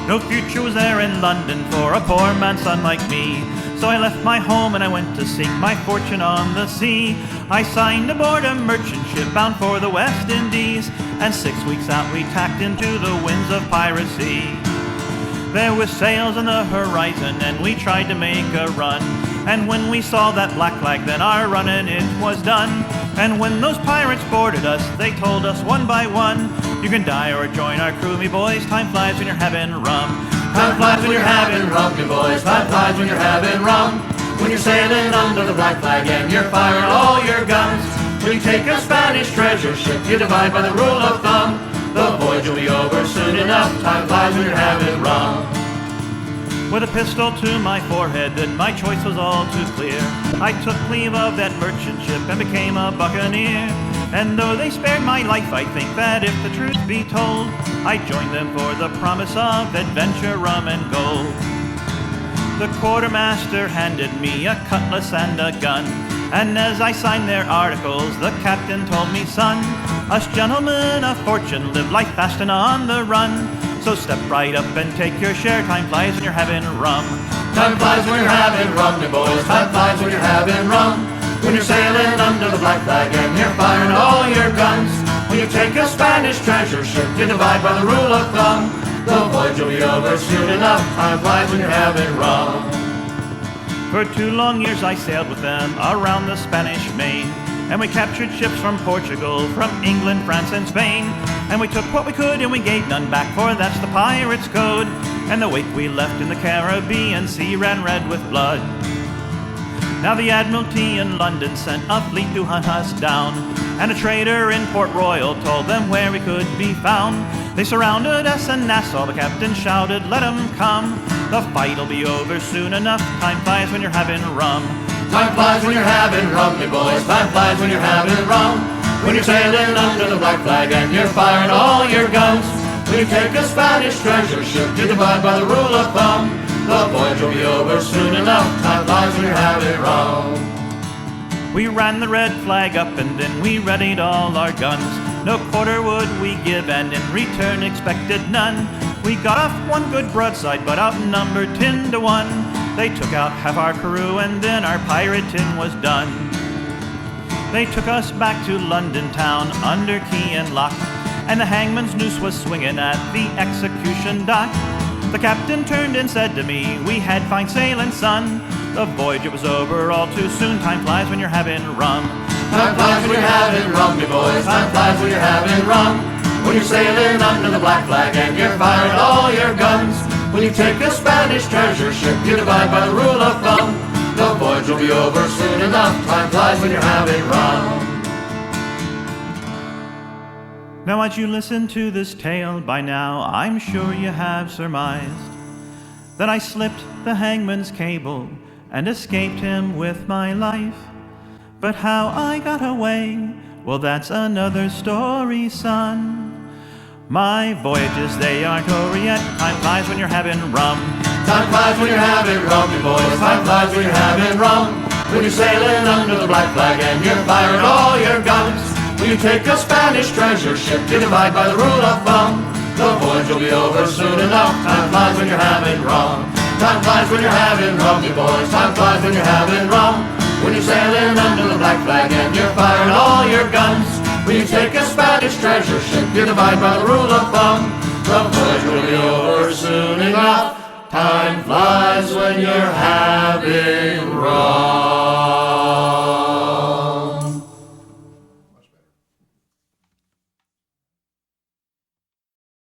No future was there in London for a poor man's son like me. So I left my home and I went to seek my fortune on the sea. I signed aboard a merchant ship bound for the West Indies, and 6 weeks out we tacked into the winds of piracy. There were sails on the horizon and we tried to make a run, and when we saw that black flag then our running it was done. And when those pirates boarded us they told us one by one, you can die or join our crew, me boys, time flies when you're having rum. Time flies when you're having rum, me boys, time flies when you're having rum. When you're sailing under the black flag and you're firing all your guns. When you take a Spanish treasure ship, you divide by the rule of thumb. The voyage will be over soon enough, time flies when you're having rum. With a pistol to my forehead, then my choice was all too clear. I took leave of that merchant ship and became a buccaneer. And though they spared my life, I think that if the truth be told, I joined them for the promise of adventure, rum, and gold. The quartermaster handed me a cutlass and a gun, and as I signed their articles, the captain told me, son, us gentlemen of fortune live life fast and on the run. So step right up and take your share, time flies when you're having rum. Time flies when you're having rum, me boys, time flies when you're having rum. When you're sailing under the black flag and you're firing all your guns. When you take a Spanish treasure ship, you divide by the rule of thumb. The voyage will be over soon enough, time flies when you're having rum. For 2 long years I sailed with them around the Spanish Main, and we captured ships from Portugal, from England, France, and Spain. And we took what we could and we gave none back, for that's the pirate's code. And the wake we left in the Caribbean Sea ran red with blood. Now the Admiralty in London sent a fleet to hunt us down, and a trader in Port Royal told them where we could be found. They surrounded us in Nassau, the captain shouted, let 'em come. The fight'll be over soon enough, time flies when you're having rum. Time flies when you're having rum, me boys, time flies when you're having rum. When you're sailing under the black flag and you're firing all your guns. When you take a Spanish treasure ship, you divide by the rule of thumb. The voyage will be over soon enough, time flies when you're having rum. We ran the red flag up and then we readied all our guns. No quarter would we give and in return expected none. We got off one good broadside but outnumbered 10 to 1. They took out half our crew and then our pirating was done. They took us back to London town under key and lock, and the hangman's noose was swinging at the execution dock. The captain turned and said to me, we had fine sailing, son. The voyage it was over all too soon, time flies when you're having rum. Time flies when you're having rum, me boys, time flies when you're having rum. When you're sailing under the black flag and you're firing all your guns. When you take a Spanish treasure ship, you divide by the rule of thumb. The voyage will be over soon enough, time flies when you're having rum. Now as you listen to this tale by now, I'm sure you have surmised that I slipped the hangman's cable and escaped him with my life. But how I got away, well that's another story, son. My voyages, they aren't over yet, time flies when you're having rum. Time flies when you're having rum, you boys, time flies when you're having rum. When you're sailing under the black flag and you're firing all your guns. When you take a Spanish treasure ship, you divide by the rule of thumb. The voyage will be over soon enough, time flies when you're having rum. Time flies when you're having rum, you boys, time flies when you're having rum. When you're sailing under the black flag and you're firing all your guns. When you take a Spanish treasure ship, you divide by the rule of thumb. The voyage will be over soon enough, time flies when you're having